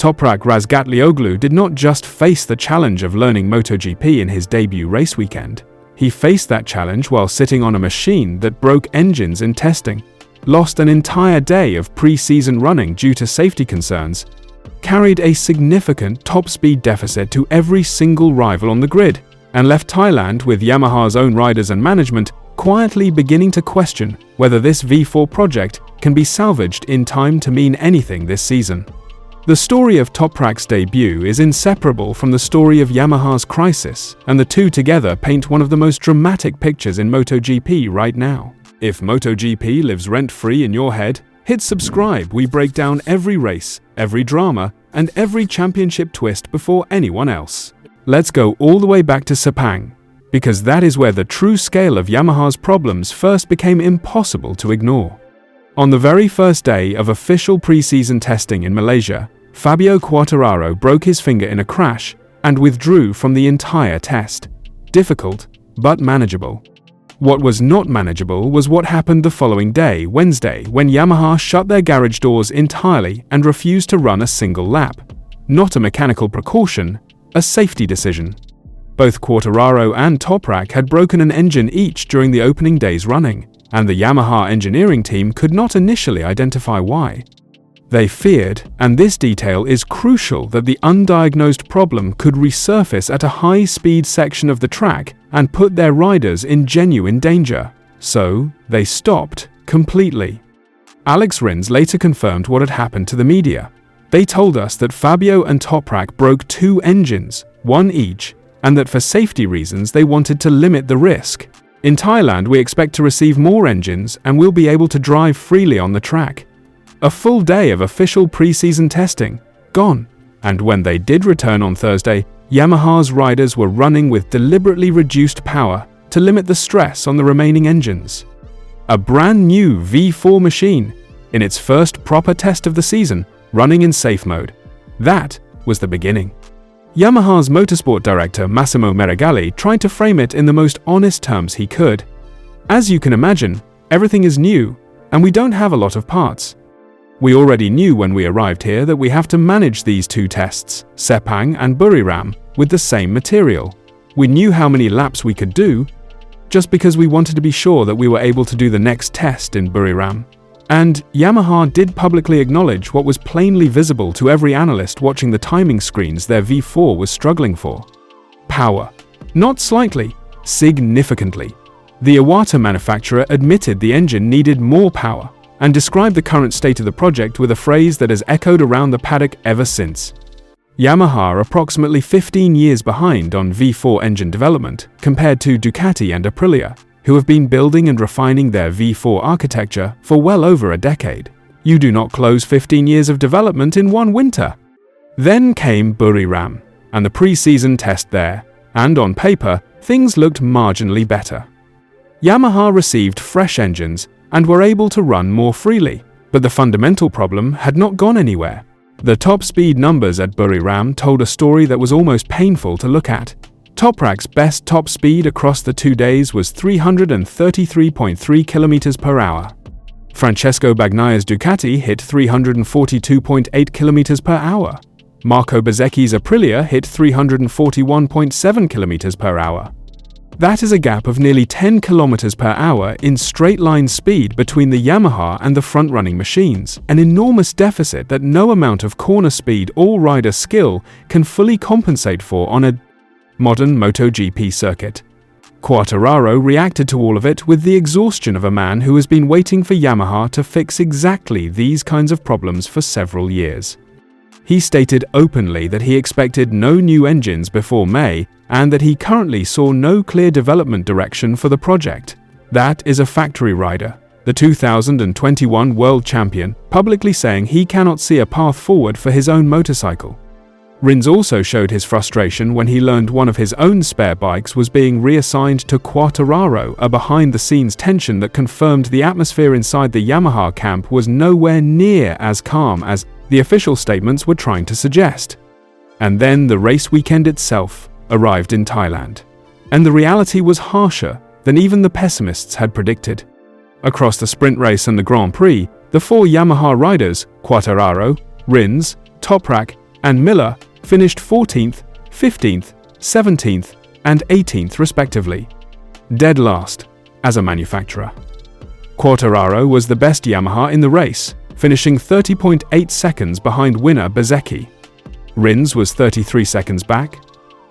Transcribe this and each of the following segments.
Toprak Razgatlioglu did not just face the challenge of learning MotoGP in his debut race weekend. He faced that challenge while sitting on a machine that broke engines in testing, lost an entire day of pre-season running due to safety concerns, carried a significant top speed deficit to every single rival on the grid, and left Thailand with Yamaha's own riders and management quietly beginning to question whether this V4 project can be salvaged in time to mean anything this season. The story of Toprak's debut is inseparable from the story of Yamaha's crisis, and the two together paint one of the most dramatic pictures in MotoGP right now. If MotoGP lives rent-free in your head, hit subscribe. We break down every race, every drama, and every championship twist before anyone else. Let's go all the way back to Sepang, because that is where the true scale of Yamaha's problems first became impossible to ignore. On the very first day of official pre-season testing in Malaysia, Fabio Quartararo broke his finger in a crash and withdrew from the entire test. Difficult, but manageable. What was not manageable was what happened the following day, Wednesday, when Yamaha shut their garage doors entirely and refused to run a single lap. Not a mechanical precaution, a safety decision. Both Quartararo and Toprak had broken an engine each during the opening day's running, and the Yamaha engineering team could not initially identify why. They feared, and this detail is crucial, that the undiagnosed problem could resurface at a high-speed section of the track and put their riders in genuine danger. So, they stopped completely. Alex Rins later confirmed what had happened to the media. They told us that Fabio and Toprak broke 2 engines, one each, and that for safety reasons they wanted to limit the risk. In Thailand, we expect to receive more engines and we'll be able to drive freely on the track. A full day of official pre-season testing, gone. And when they did return on Thursday, Yamaha's riders were running with deliberately reduced power to limit the stress on the remaining engines. A brand new V4 machine, in its first proper test of the season, running in safe mode. That was the beginning. Yamaha's motorsport director Massimo Meregalli tried to frame it in the most honest terms he could. As you can imagine, everything is new, and we don't have a lot of parts. We already knew when we arrived here that we have to manage these 2 tests, Sepang and Buriram, with the same material. We knew how many laps we could do, just because we wanted to be sure that we were able to do the next test in Buriram. And Yamaha did publicly acknowledge what was plainly visible to every analyst watching the timing screens their V4 was struggling for. Power. Not slightly, significantly. The Iwata manufacturer admitted the engine needed more power and described the current state of the project with a phrase that has echoed around the paddock ever since. Yamaha are approximately 15 years behind on V4 engine development compared to Ducati and Aprilia, who have been building and refining their V4 architecture for well over a decade. You do not close 15 years of development in one winter. Then came Buriram, and the pre-season test there, and on paper, things looked marginally better. Yamaha received fresh engines and were able to run more freely, but the fundamental problem had not gone anywhere. The top speed numbers at Buriram told a story that was almost painful to look at. Toprak's best top speed across the 2 days was 333.3 km per hour. Francesco Bagnaia's Ducati hit 342.8 km per hour. Marco Bezzecchi's Aprilia hit 341.7 km per hour. That is a gap of nearly 10 km per hour in straight-line speed between the Yamaha and the front-running machines, an enormous deficit that no amount of corner speed or rider skill can fully compensate for on a modern MotoGP circuit. Quartararo reacted to all of it with the exhaustion of a man who has been waiting for Yamaha to fix exactly these kinds of problems for several years. He stated openly that he expected no new engines before May and that he currently saw no clear development direction for the project. That is a factory rider, the 2021 world champion, publicly saying he cannot see a path forward for his own motorcycle. Rins also showed his frustration when he learned one of his own spare bikes was being reassigned to Quartararo, a behind-the-scenes tension that confirmed the atmosphere inside the Yamaha camp was nowhere near as calm as the official statements were trying to suggest. And then the race weekend itself arrived in Thailand, and the reality was harsher than even the pessimists had predicted. Across the sprint race and the Grand Prix, the 4 Yamaha riders, Quartararo, Rins, Toprak, and Miller finished 14th, 15th, 17th, and 18th respectively. Dead last, as a manufacturer. Quartararo was the best Yamaha in the race, finishing 30.8 seconds behind winner Bezzecchi. Rins was 33 seconds back.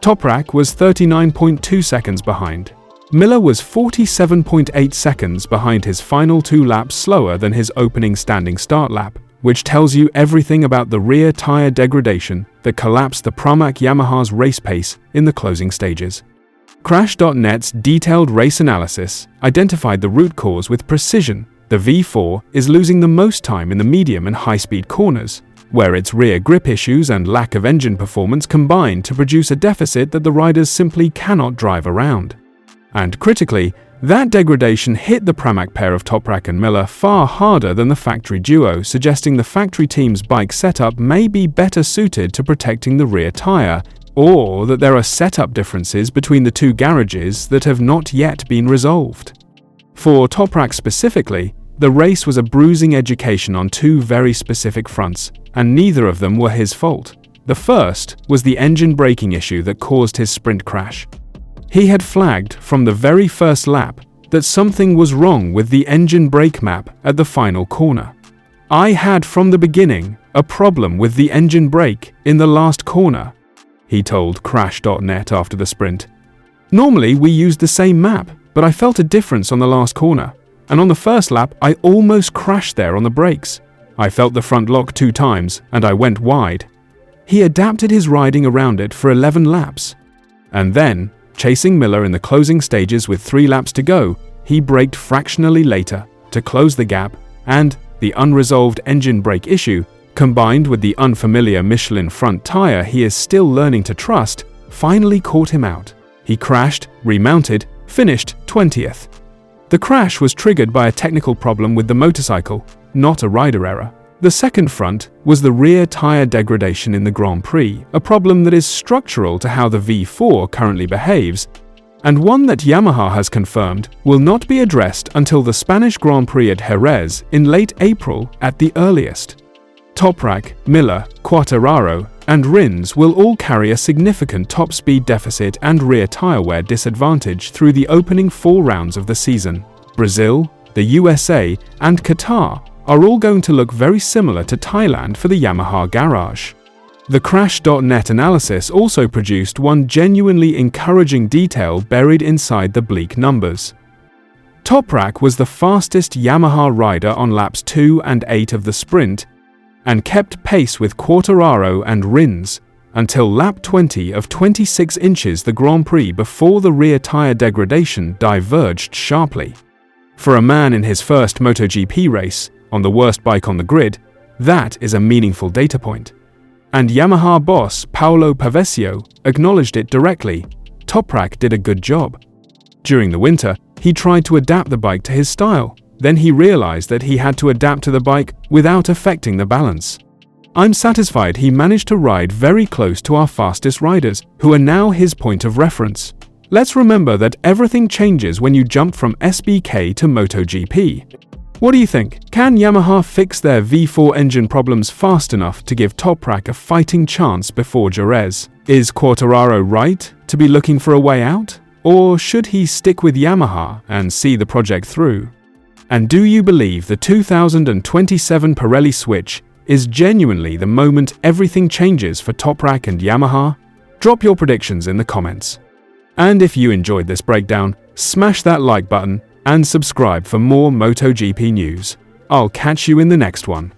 Toprak was 39.2 seconds behind. Miller was 47.8 seconds behind, his final 2 laps slower than his opening standing start lap, which tells you everything about the rear tire degradation that collapsed the Pramac Yamaha's race pace in the closing stages. Crash.net's detailed race analysis identified the root cause with precision. The V4 is losing the most time in the medium and high-speed corners, where its rear grip issues and lack of engine performance combine to produce a deficit that the riders simply cannot drive around. And critically, that degradation hit the Pramac pair of Toprak and Miller far harder than the factory duo, suggesting the factory team's bike setup may be better suited to protecting the rear tire, or that there are setup differences between the two garages that have not yet been resolved. For Toprak specifically, the race was a bruising education on 2 very specific fronts, and neither of them were his fault. The first was the engine braking issue that caused his sprint crash. He had flagged from the very first lap that something was wrong with the engine brake map at the final corner. "I had from the beginning a problem with the engine brake in the last corner," he told Crash.net after the sprint. "Normally we used the same map, but I felt a difference on the last corner, and on the first lap I almost crashed there on the brakes. I felt the front lock 2 times and I went wide." He adapted his riding around it for 11 laps. And then, chasing Miller in the closing stages with 3 laps to go, he braked fractionally later to close the gap, and the unresolved engine brake issue, combined with the unfamiliar Michelin front tire he is still learning to trust, finally caught him out. He crashed, remounted, finished 20th. The crash was triggered by a technical problem with the motorcycle, not a rider error. The second front was the rear tire degradation in the Grand Prix, a problem that is structural to how the V4 currently behaves, and one that Yamaha has confirmed will not be addressed until the Spanish Grand Prix at Jerez in late April at the earliest. Toprak, Miller, Quartararo, and Rins will all carry a significant top speed deficit and rear tire wear disadvantage through the opening 4 rounds of the season. Brazil, the USA, and Qatar are all going to look very similar to Thailand for the Yamaha garage. The Crash.net analysis also produced one genuinely encouraging detail buried inside the bleak numbers. Toprak was the fastest Yamaha rider on laps 2 and 8 of the sprint, and kept pace with Quartararo and Rins until lap 20 of 26 inches the Grand Prix before the rear tire degradation diverged sharply. For a man in his first MotoGP race, on the worst bike on the grid, that is a meaningful data point. And Yamaha boss Paolo Pavesio acknowledged it directly. Toprak did a good job. During the winter, he tried to adapt the bike to his style. Then he realized that he had to adapt to the bike without affecting the balance. I'm satisfied he managed to ride very close to our fastest riders, who are now his point of reference. Let's remember that everything changes when you jump from SBK to MotoGP. What do you think? Can Yamaha fix their V4 engine problems fast enough to give Toprak a fighting chance before Jerez? Is Quartararo right to be looking for a way out? Or should he stick with Yamaha and see the project through? And do you believe the 2027 Pirelli switch is genuinely the moment everything changes for Toprak and Yamaha? Drop your predictions in the comments. And if you enjoyed this breakdown, smash that like button and subscribe for more MotoGP news. I'll catch you in the next one.